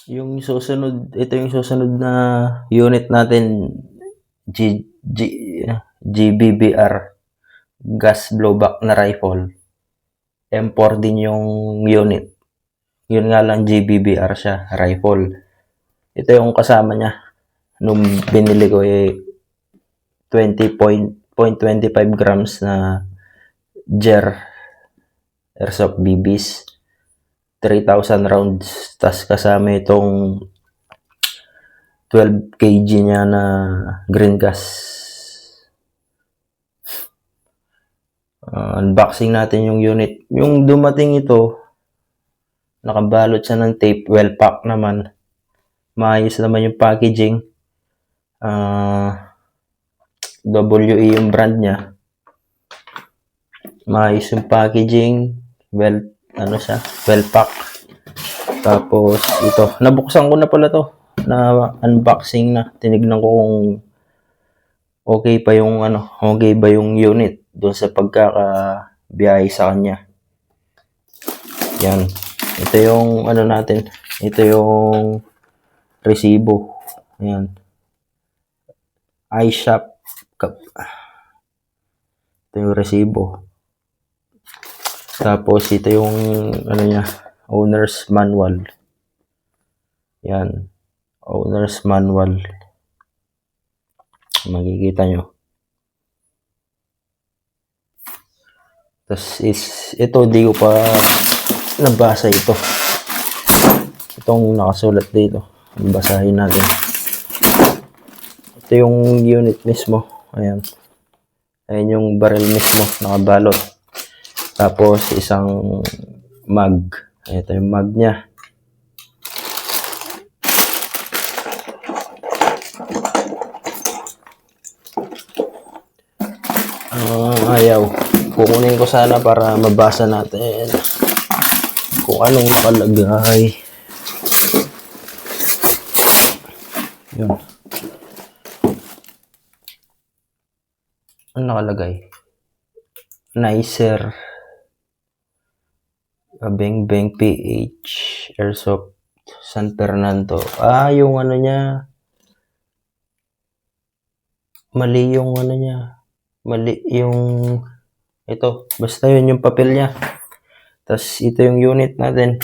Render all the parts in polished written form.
Yung susunod, ito yung susunod na unit natin, G, G, GBBR, gas blowback na rifle. M4 din yung unit. Yun nga lang GBBR siya, rifle. Ito yung kasama niya. Nung binili ko 20.25 grams na GER Airsoft BBs. 3,000 rounds. Tas kasama itong 12 kg niya na green gas. Unboxing natin yung unit. Yung dumating ito, nakabalot siya ng tape. Well pack naman. Maayos naman yung packaging. WE yung brand niya. Maayos yung packaging. Well pack. Tapos ito, nabuksan ko na pala to. Na unboxing na. Tinignan ko kung okay ba yung unit doon sa pagkakabiyahe sa kanya. Yan. Ito yung natin. Ito yung resibo. Ayan. iShop. Ito yung resibo. Tapos ito yung owner's manual. Yan. Owner's manual. Makikita nyo. Tapos ito, di ko pa nabasa ito. Itong nakasulat dito. Basahin natin. Ito yung unit mismo. Ayan. Ayan yung barrel mismo. Nakabalot. Tapos isang mag. Ito yung mag niya. Ayaw. Kukunin ko sana para mabasa natin kung anong nakalagay. Yun. Ano nakalagay? Nicer. Beng Beng PH. Airsoft. San Fernando. Yung niya. Mali yung niya. Mali yung ito. Basta yun yung papel niya. Tapos ito yung unit natin.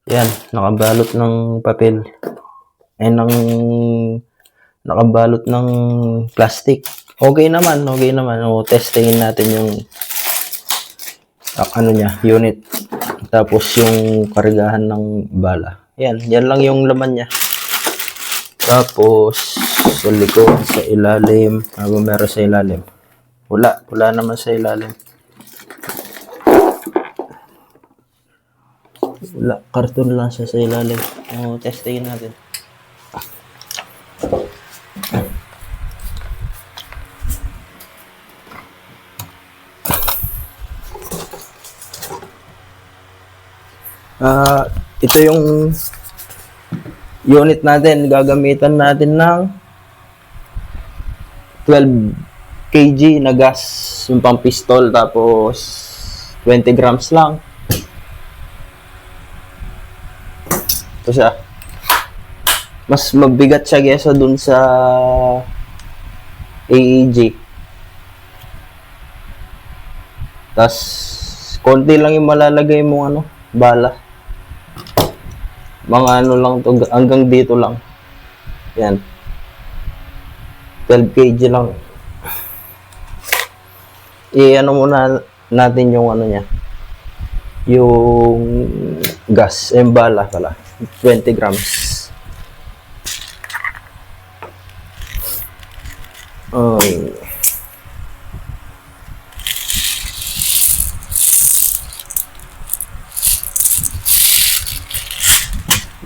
Yan. Nakabalot ng papel. Nakabalot ng plastic. Okay naman. Testingin natin yung unit. Tapos yung karigahan ng bala. Yan lang yung laman niya. Tapos sa likod, sa ilalim, meron sa ilalim. Wala naman sa ilalim. Wala, karton lang siya sa ilalim. Testingin natin. Ito yung unit natin. Gagamitan natin ng 12 kg na gas, yung pang pistol, tapos 20 grams lang. Ito siya. Mas mabigat siya kesa dun sa AEG. Tapos konti lang yung malalagay mong bala. Mga lang to, hanggang dito lang. Yan. 12 kg lang. Muna natin yung niya. Yung gas, bala pala. 20 grams.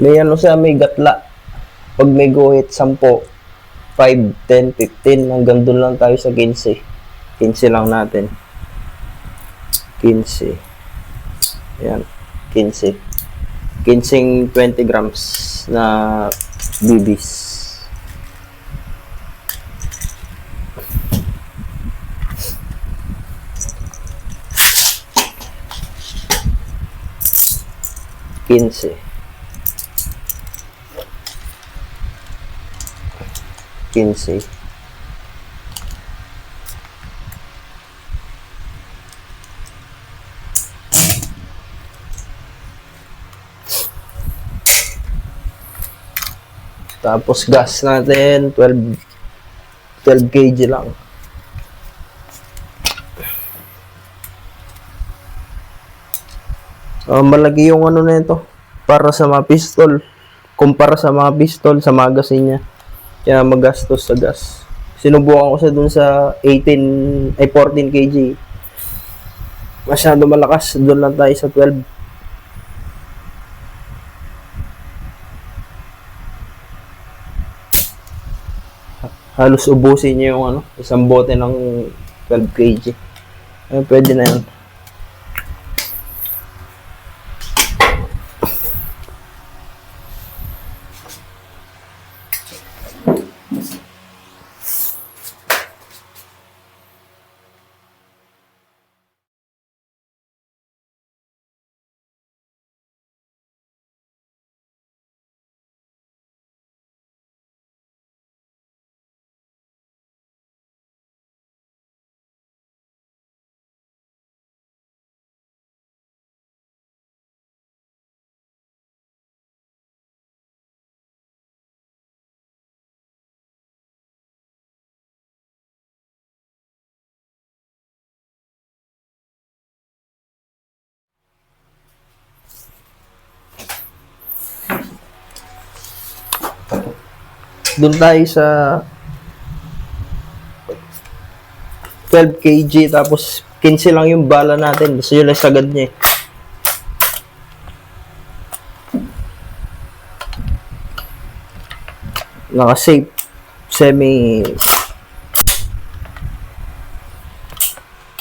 May may gatla. Pag may guhit, 10, 5, 10, 15, hanggang doon lang tayo sa 15. 15 lang natin. 15. Ayan. 15. 15, 20 grams na BBs. 15. Tapos gas natin 12 kg lang. Malaki yung ano na ito para sa mga pistol. Kumpara sa mga pistol sa magazine niya. Kaya magastos sa gas. Sinubukan ko sa dun sa 14 kg. Masyado malakas. Doon lang tayo sa 12. Halos ubusin niya yung isang bote ng 12 kg. Pwede na yun. Doon tayo sa 12 kg tapos 15 lang yung bala natin. Basta yun ang sagad niya eh. Naka-safe. Semi.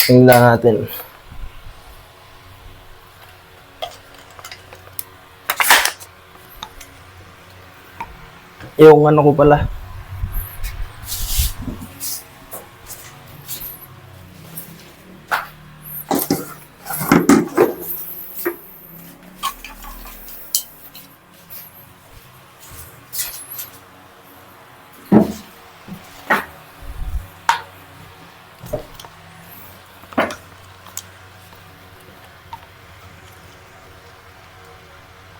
Tingnan natin. Yung ano ko pala.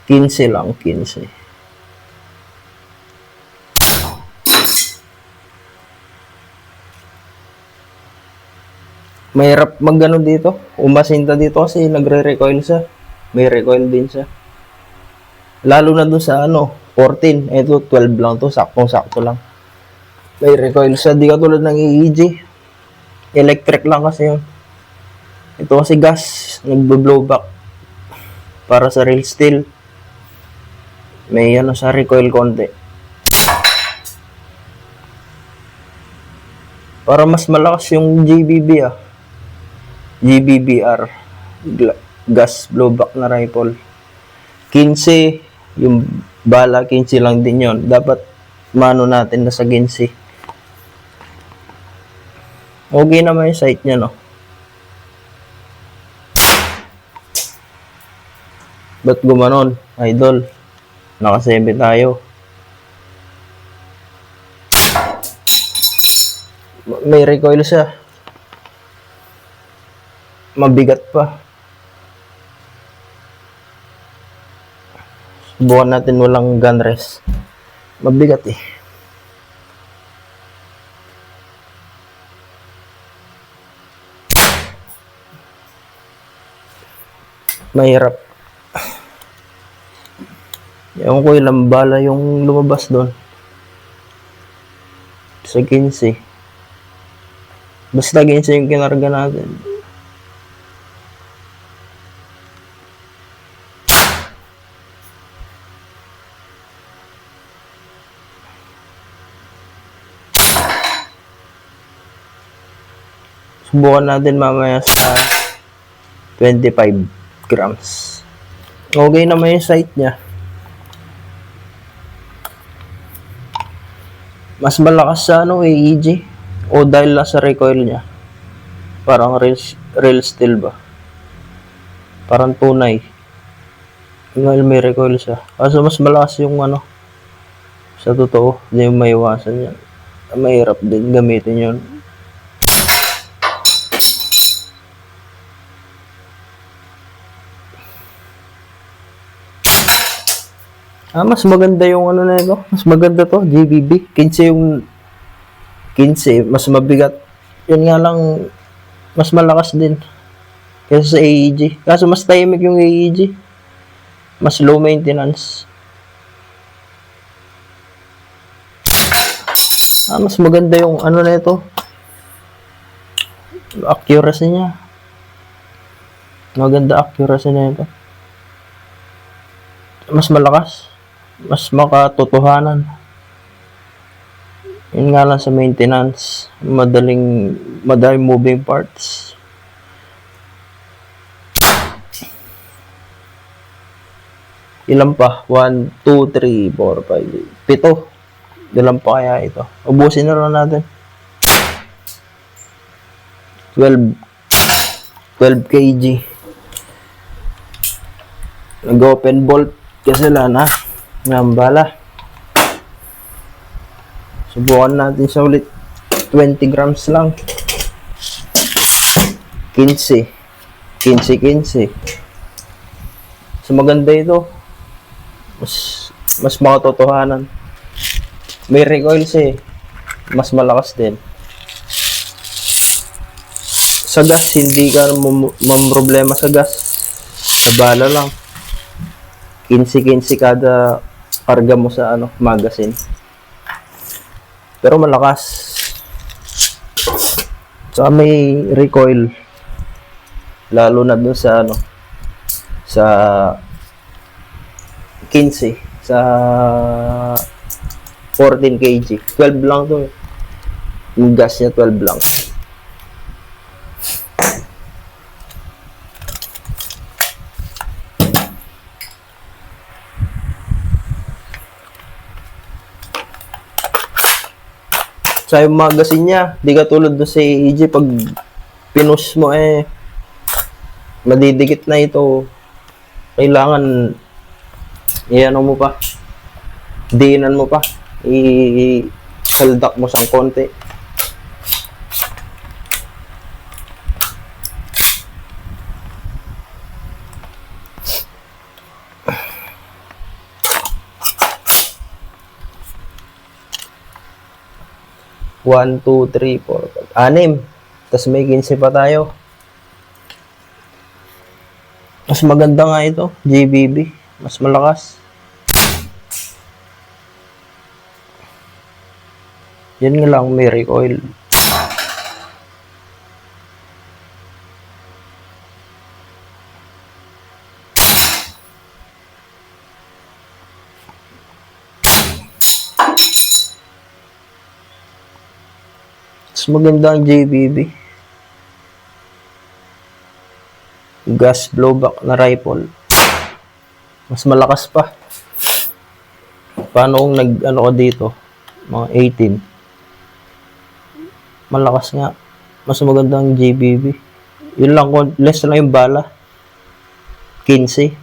Kinse lang, 15. Mahirap mag-ano dito. Umasinta dito kasi nagre-recoil siya. May recoil din siya. Lalo na dun sa 14. Ito 12 lang to. Saktong-sakto lang. May recoil siya. Di katulad ng EEG. Electric lang kasi yun. Ito kasi gas. Nagbo-blow back. Para sa real steel. May sa recoil konti. Para mas malakas yung GBBR gas blowback na rifle. 15 yung bala, 15 lang din yon. Dapat mano natin na sa 15. Okay naman yung sight niya, no? Ba't gumanon, idol? Nakasebe tayo. May recoil siya. Mabigat pa. Subukan natin walang gun rest. Mabigat eh. Mahirap. Ewan ko ilang bala yung lumabas doon. Sa 15. Basta 15 yung kinarga natin. Subukan natin mamaya sa 25 grams. Okay naman yung sight niya. Mas malakas sa EEG o dahil lang sa recoil niya. Parang real steel ba? Parang tunay. Dahil may recoil siya. Kaso mas malakas yung sa totoo. Hindi yung maiwasan yan. Mahirap din gamitin yun. Mas maganda yung ano na ito. Mas maganda to, GBB. 15 yung 15, mas mabigat. Yun nga lang, mas malakas din kaysa sa AEG. Kaso mas tahimik yung AEG. Mas low maintenance. Mas maganda yung ano na ito. Accuracy niya. Maganda accuracy na ito. Mas malakas. Mas makatotohanan. Yun nga lang sa maintenance. Madaling moving parts. Ilan pa? 1, 2, 3, 4, 5, 7. Ilan pa kaya ito? Ubusin na lang natin. 12 kg. Nag-open bolt kasi lana. Ngambala. Subukan natin sa ulit. 20 grams lang. 15. So maganda ito. Mas makatotohanan. May recoil siya eh. Mas malakas din. Sa gas, hindi ka problema sa gas. Abala lang. 15 kada karga mo sa magazine. Pero malakas. Saka may recoil. Lalo na dun sa sa 15, sa 14 kg. 12 lang to. Yung gas niya 12 lang. Sa yung magazine niya, di ka tulad doon sa AEG, pag pinush mo madidikit na ito. Kailangan iano mo pa, diinan mo pa, i-saldak mo sang konti. One, two, three, four, 6. Tapos may 15 pa tayo. Mas maganda nga ito, GBB. Mas malakas. Yan nga lang, may recoil. Mas maganda ang GBB. Gas blowback na rifle. Mas malakas pa. Paano kung nag-ano ka dito? Mga 18. Malakas nga. Mas maganda ang GBB. Yun lang, less lang yung bala. 15.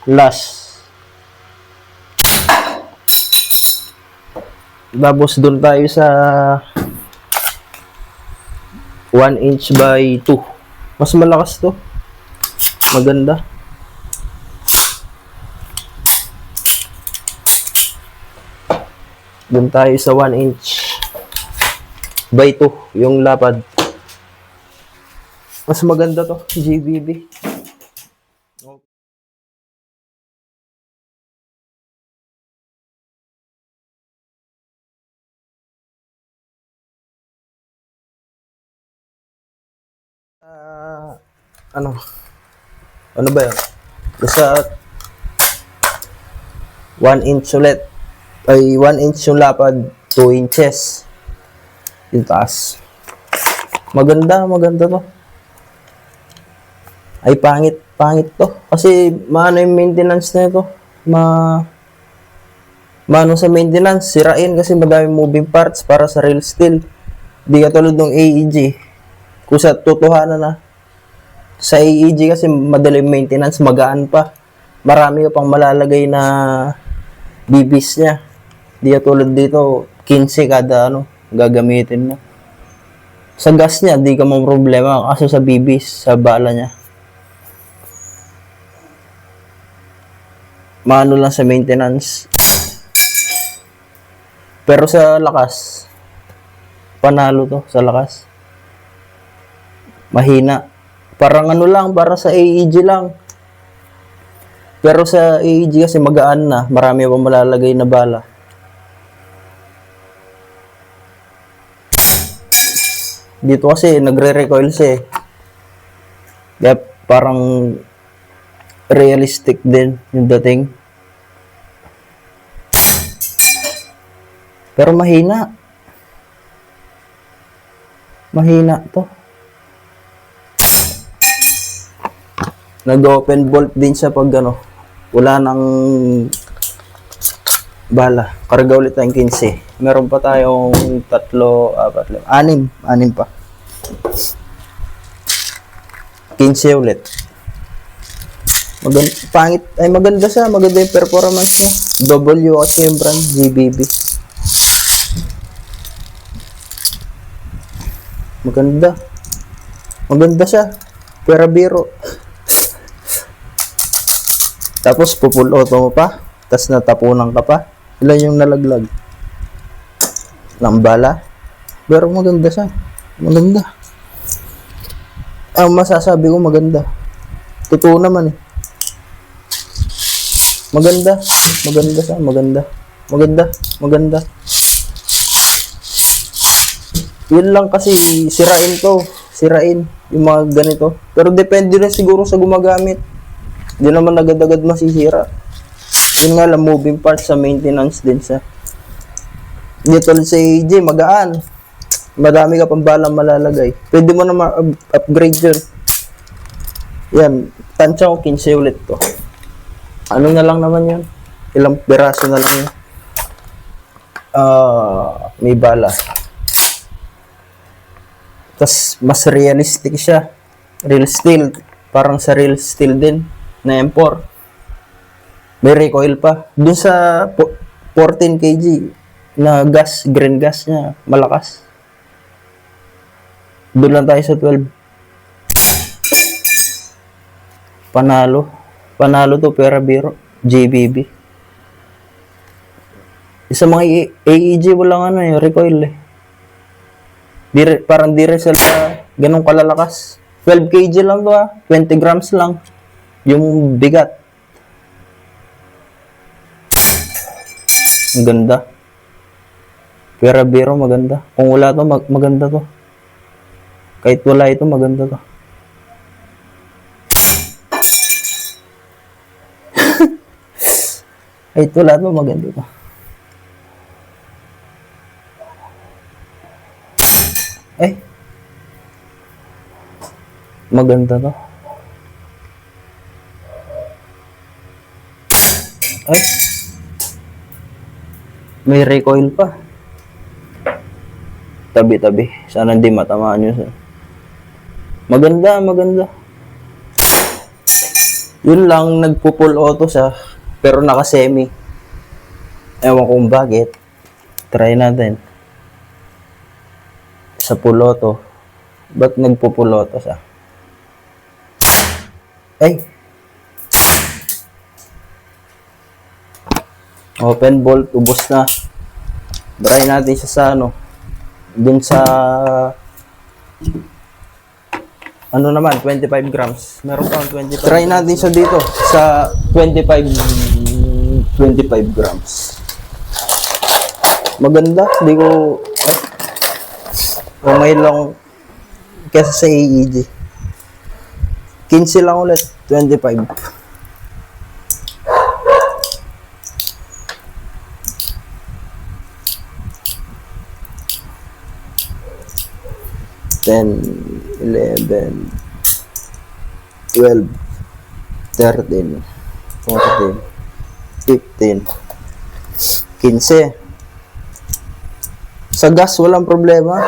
Last. Tapos doon tayo sa 1 inch by 2. Mas malakas to. Maganda. Doon tayo sa 1 inch by 2. Yung lapad. Mas maganda to. GBB. Ano ba yun? Basta 1 inch ulit. Ay, 1 inch yung lapad, 2 inches yung taas. Maganda to. Ay, pangit to. Kasi, maano yung maintenance na ito. Maano sa maintenance, sirain kasi madaming moving parts para sa real steel. Di katulad ng AEG. Kung sa totohanan na, sa AEG kasi madaling maintenance, magaan pa. Marami ka pang malalagay na bibis niya. Di katulad dito, 15 kada gagamitin mo. Sa gas niya, di ka mo problema. Kaso sa bibis, sa bala niya. Maano lang sa maintenance. Pero sa lakas, panalo to sa lakas. Mahina. Parang lang, para sa AEG lang. Pero sa AEG kasi magaan na, marami pa malalagay na bala. Dito kasi nagre-recoil siya eh. Kaya parang realistic din yung dating. Pero mahina. Mahina to. Nag-open bolt din siya pag wala nang bala. Karga ulit tayong 15. Meron pa tayong 3, 4, 5, 6 pa. 15 ulit. Maganda siya. Maganda yung performance niya. W kasi yung brand, GBB. Maganda siya. Pero biro. Tapos pupull auto mo pa. Tapos natapunan ka pa. Ilan yung nalaglag? Ng bala. Pero maganda siya. Maganda. Ang masasabi ko maganda. Totoo naman eh. Maganda siya. Maganda. Yun lang kasi sirain yung mga ganito. Pero depende rin siguro sa gumagamit. Hindi naman agad-agad masisira. Yun nga lang, moving parts sa maintenance din siya. Dito sa AJ, magaan. Madami ka pang balang malalagay. Pwede mo na ma-upgrade yun. Yan, tansya ko 15 ulit to. Ano na lang naman yun? Ilang piraso na lang yun. May bala. Tapos, mas realistic siya. Real steel. Parang sa real steel din. Na M4. May recoil pa. Dun sa 14 kg na gas, green gas niya, malakas. Doon lang tayo sa 12. Panalo to, pera biro. GBB. Sa mga AEG, walang recoil eh. Parang di rin sila ganun kalalakas. 12 kg lang to 20 grams lang. Yung bigat. Ang ganda. Pera biro, maganda. Kung wala to, maganda to. Kahit wala ito, maganda to. Kahit wala to, maganda to. Maganda to. May recoil pa. Tabi-tabi. Sana hindi matamaan yun. Maganda. Yun lang, nagpo-full auto siya. Pero naka-semi. Ewan kung bakit. Try natin. Sa full auto. Ba't nagpo-full auto siya? Open bolt, ubos na. Try natin siya sa dun sa naman, 25 grams. Meron pa 25. Try natin siya dito sa 25 grams. Maganda. Hindi ko umay lang kesa sa AEG. 15 lang ulit. 25. Ten, 11, 12, 13, 14, 15, 15. Sa gas, walang problema.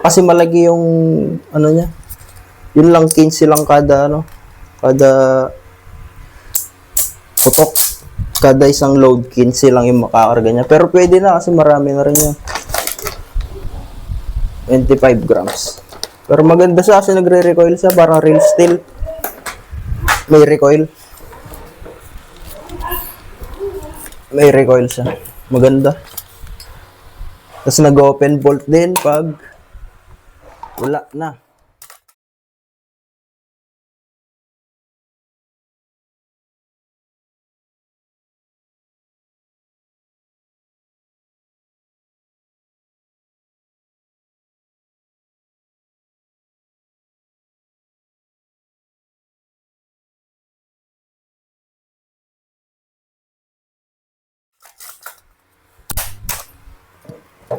Kasi malagi yung, ano niya. Yun lang, 15 lang kada, kada putok. Kada isang load, 15 lang yung makakarga niya. Pero pwede na kasi marami na rin yan. 25 grams. Pero maganda siya kasi nagre-recoil siya. Parang real steel. May recoil. May recoil siya. Maganda. Tapos nag-open bolt din pag wala na.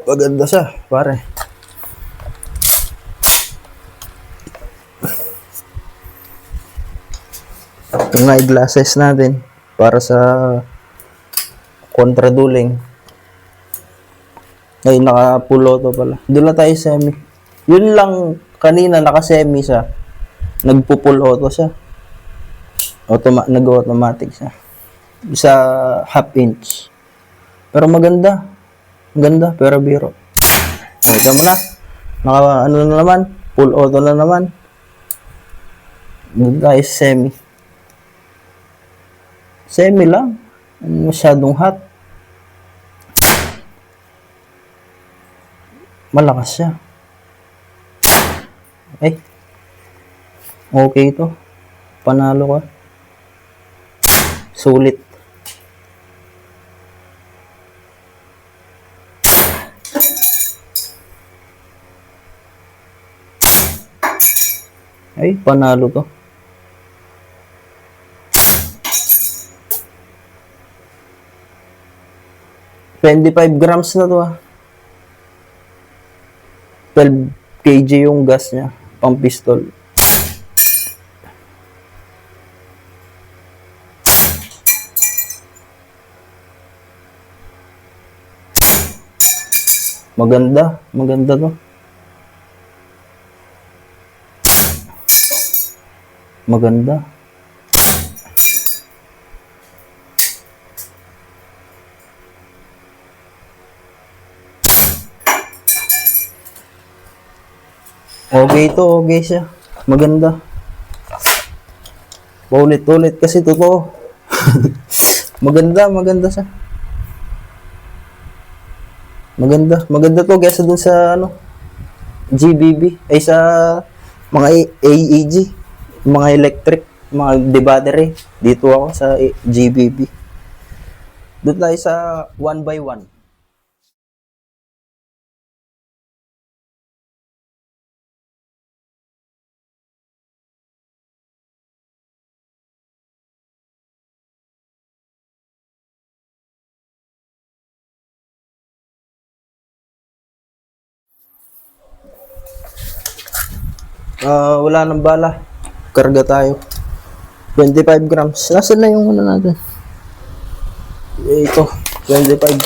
Maganda siya, pare. Yung eyeglasses natin para sa kontraduling. Ay, naka-full auto pala. Doon na tayo semi. Yun lang, kanina naka-semi siya. Nagpo-full auto siya. Nag-automatic siya. Sa half inch. Pero maganda. Ganda, pero biro. Ito mo na. Naka, ano na naman. Full auto na naman. Doon tayo semi. Semi lang. Masyadong hot. Malakas siya. Ay. Okay ito. Panalo ka. Sulit. Ay, panalo to. $25 grams na to 12 kg yung gas niya. Pang pistol. Maganda. Maganda to. Maganda. Okay ito, okay siya. Maganda. Paulit-ulit kasi totoo. Maganda, maganda siya. Maganda. Maganda to kaysa dun sa GBB. Ay sa mga AEG. Mga electric. Mga de-battery. Dito ako sa GBB. Doon tayo sa 1x1. Wala nang bala. Karga tayo. 25 grams. Nasaan na yung natin? Ito. 25.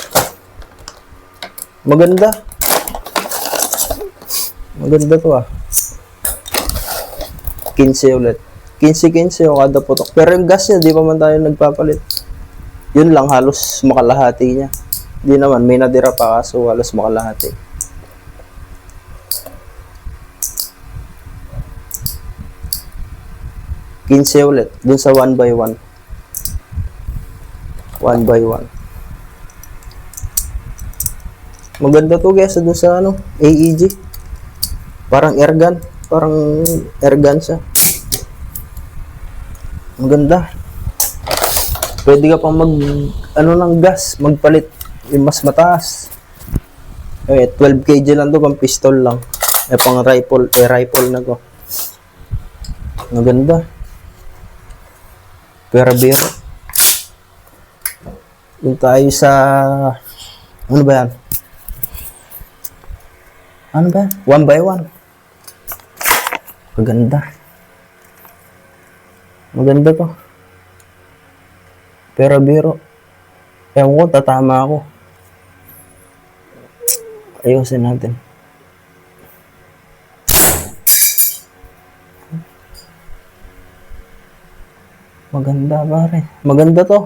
Maganda. Maganda to 15 ulit. 15 o kada putok. Pero yung gas niya, di pa man tayo nagpapalit. Yun lang, halos makalahati niya. Di naman, may nadira pa kaso halos makalahati. Kinse ulit, dun sa 1x1. 1x1. Maganda to guys, dun sa AEG. Parang airgun. Parang airgun siya. Maganda. Pwede ka pang ng gas, magpalit. Yung mas mataas. 12 kg lang to, pang pistol lang. Pang rifle, rifle na to. Maganda. Pero biro. Yung tayo sa ano ba yan? Ano ba? 1x1. Maganda. Maganda to. Pero biro. Ewan ko, tatama ako. Ayusin natin. Maganda pare. Maganda to.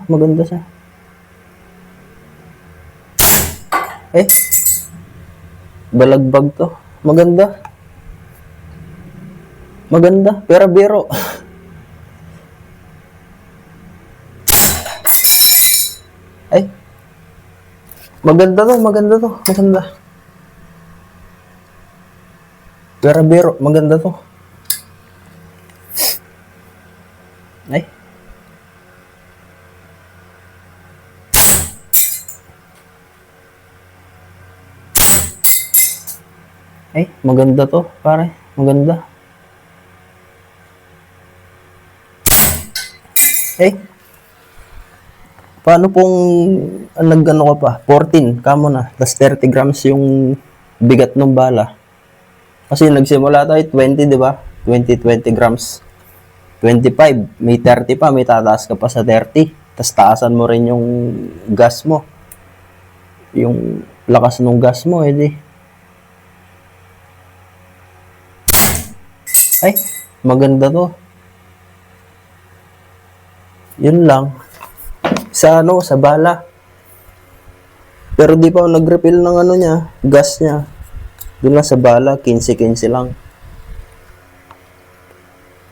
Maganda siya. Eh, balagbag to. Maganda. Pero biro. Ay, maganda to. Pero biro, maganda to. Ay. Ay, maganda to, pare. Maganda. Eh, paano pong nag-ano ka pa? 14, kamo na. Tapos 30 grams yung bigat ng bala. Kasi nagsimula tayo 20, di ba? 20 grams. 25, may 30 pa, may tataas ka pa sa 30. Tapos taasan mo rin yung gas mo. Yung lakas ng gas mo, edi. Ay, maganda to. Yun lang. Sa bala. Pero di pa ako nag-refill ng niya, gas niya. Doon lang sa bala, 15-15 lang.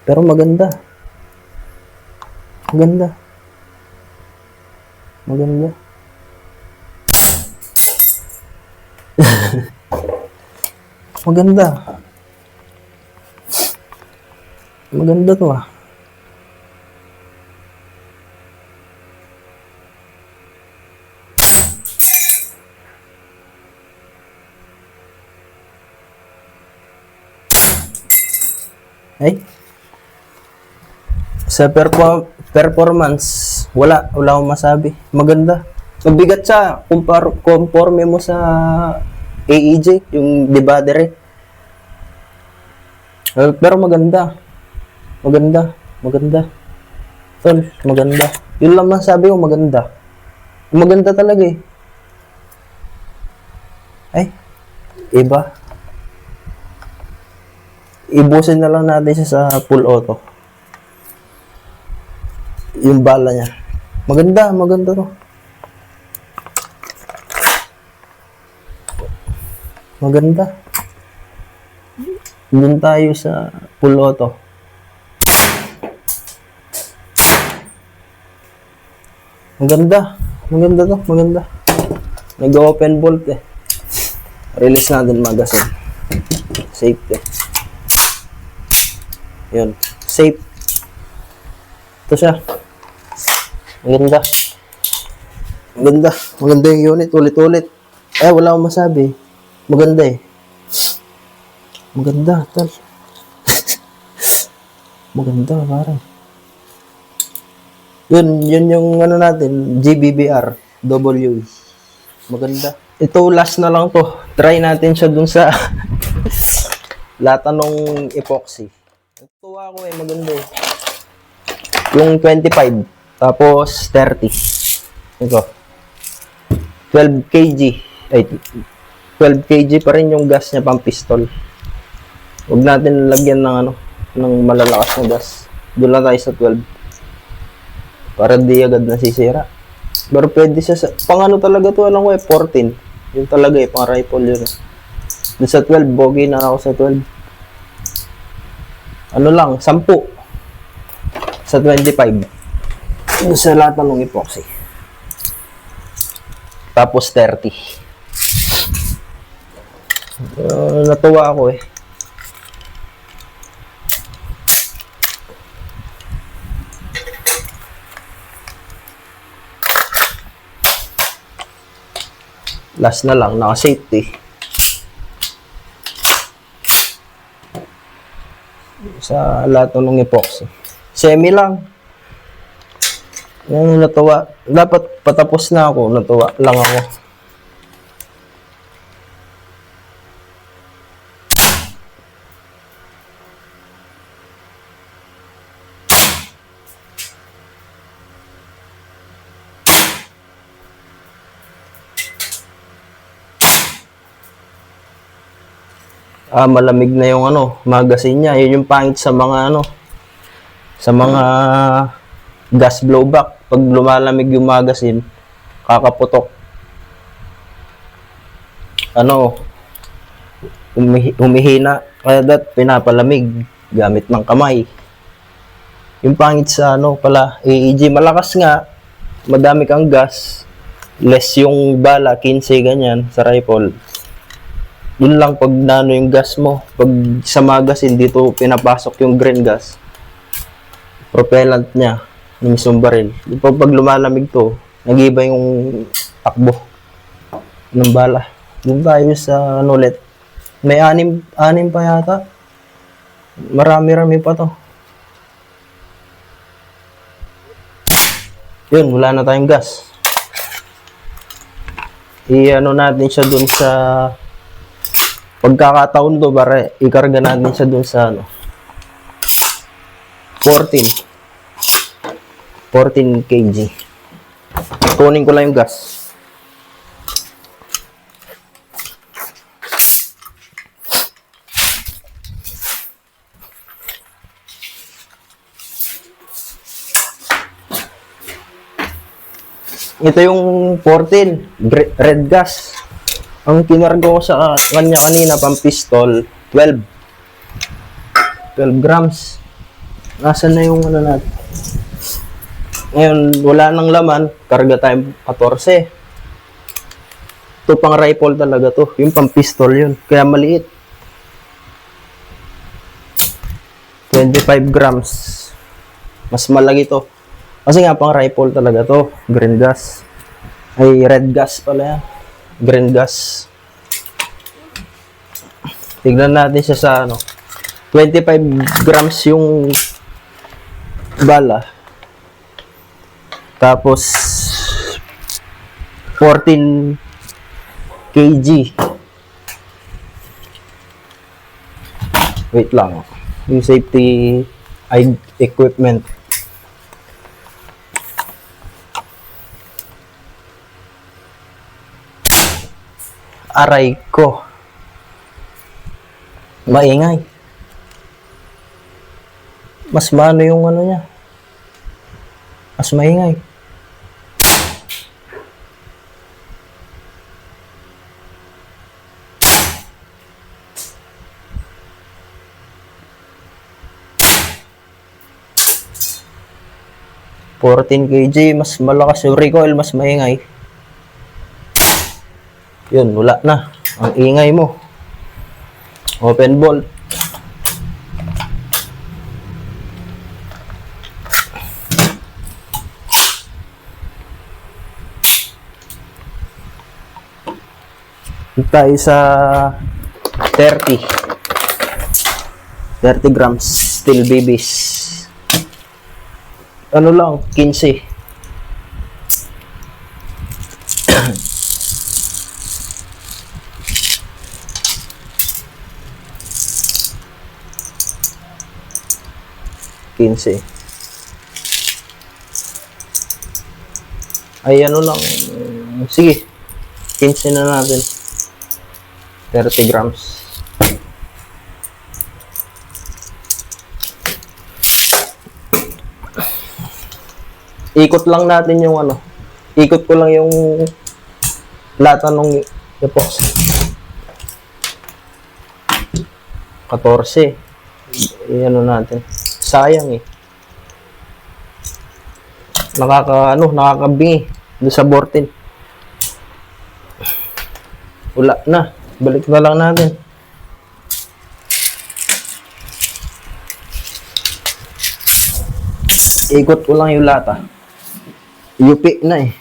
Pero maganda. Maganda. Maganda to ah. Ay. Sa performance, wala akong masabi. Maganda. Mabigat siya. Conforme mo sa AEJ, yung debadere. Pero maganda. Tol, maganda. Yun lang masabi ko, maganda. Maganda talaga eh. Ay, iba. Ibusin na lang natin siya sa full auto. Yung bala niya. Maganda to. Maganda. Doon tayo sa full auto. Maganda to. Nag-open bolt eh. Release natin magazine. Safety. Yun. Safe. Ito siya. Maganda yung unit. Ulit-ulit. Wala akong masabi. Maganda eh. Maganda, tol. Maganda, parang. Yun yung natin, GBBR, W. Maganda. Ito, last na lang to. Try natin siya dun sa lata nung epoxy. Tuwa ko eh, maganda eh. Yung 25, tapos 30. Ito. 12 kg. Ay, 12 kg pa rin yung gas niya pang pistol. Huwag natin lagyan ng malalakas na gas. Doon lang tayo sa 12. Para di agad nasisira. Pero pwede siya sa, talaga to, alam ko eh, 14. Yun talaga eh, pang rifle yun eh. Doon sa 12, bogey na ako sa 12. 10 sa 25. Doon sa lahat ng epoxy. Tapos 30. Natuwa ako eh. Last na lang, naka-safety. Sa lahat ng epoxy. Semi lang. Yung natuwa. Dapat patapos na ako. Natuwa lang ako. malamig na yung magazine niya. Yun yung pangit sa mga sa mga gas blowback. Pag lumalamig yung magazine, kakaputok. Humihina. Kaya pinapalamig gamit ng kamay. Yung pangit sa AEG, malakas nga, madami kang gas, less yung bala, 15 ganyan sa rifle. Yun lang pag yung gas mo, pag sa magazine dito pinapasok yung green gas, propellant niya, yung mismong baril. Pag lumalamig to, nag-iba yung takbo ng bala. Doon tayo sa ulit. May anim pa yata. Marami-rami pa to. Yun, wala na tayong gas. Natin siya dun sa pagkakataon to, para ikarga natin siya dun sa 14 kg. Kunin ko lang yung gas. Ito yung 14 red gas. Ang kinargo ko sa kanya kanina pang pistol 12 grams. Nasaan na yung natin? Ngayon wala nang laman, karga time 14. Ito pang rifle talaga to, yung pang pistol yun, kaya maliit. 25 grams. Mas malaki to. Kasi nga pang rifle talaga to, green gas. Ay, red gas pala yan. Green gas. Tignan natin siya sa 25 grams yung bala. Tapos 14 kg. Wait lang. Yung safety equipment. Aray ko. Maingay. Mas maano yung niya. Mas maingay. $14 kg, mas malakas yung recoil, mas maingay. Yun, wala na. Ang ingay mo. Open bolt. Tayo sa 30 grams steel BBs. Lang, 15. Ay, lang. Sige. 15 na natin. 30 grams. Ikot lang natin yung Ikot ko lang yung lata ng epoxy. 14. Natin. Sayang eh. Nakakabingi doon sa 14. Wala na. Balik na lang natin. Ikot ko lang yung lata. Yupi na eh.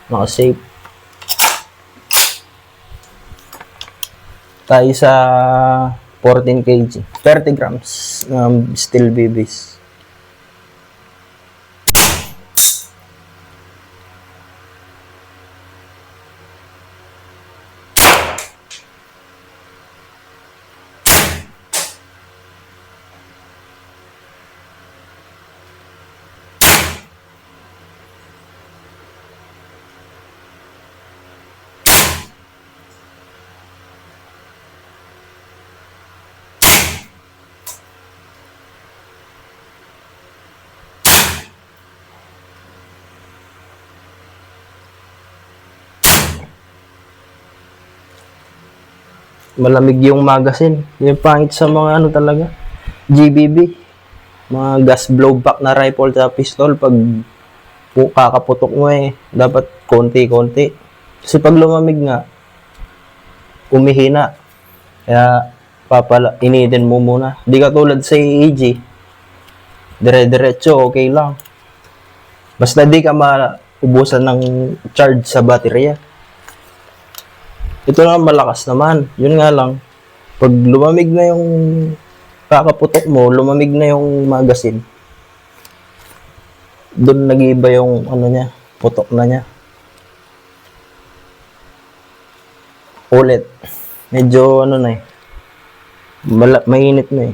Naka-save. Tayo sa 14 kg. 30 grams steel BBs. malamig yung magazine. Yung pangit sa mga ano talaga, GBB. Mga gas blowback na rifle sa pistol, pag kakaputok mo dapat konti-konti. Kasi pag lumamig nga, umihina. Kaya initin mo muna. Di ka tulad sa AEG, dire-diretso, okay lang. Basta di ka maubusan ng charge sa baterya. Ito na malakas naman. Yun nga lang, pag lumamig na yung kakaputok mo, lumamig na yung magazine, doon nag-iiba yung ano niya, putok na niya. Ulit. Medyo ano na mainit na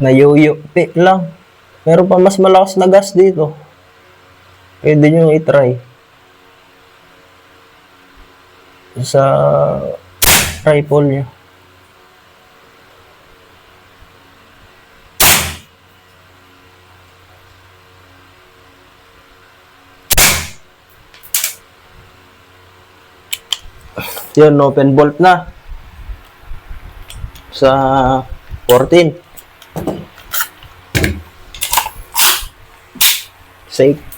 Nayuyupi lang. Meron pa mas malakas na gas dito. Pwede nyo i-try. Sa rifle nyo. Yun, open bolt na. Sa 14. Safe.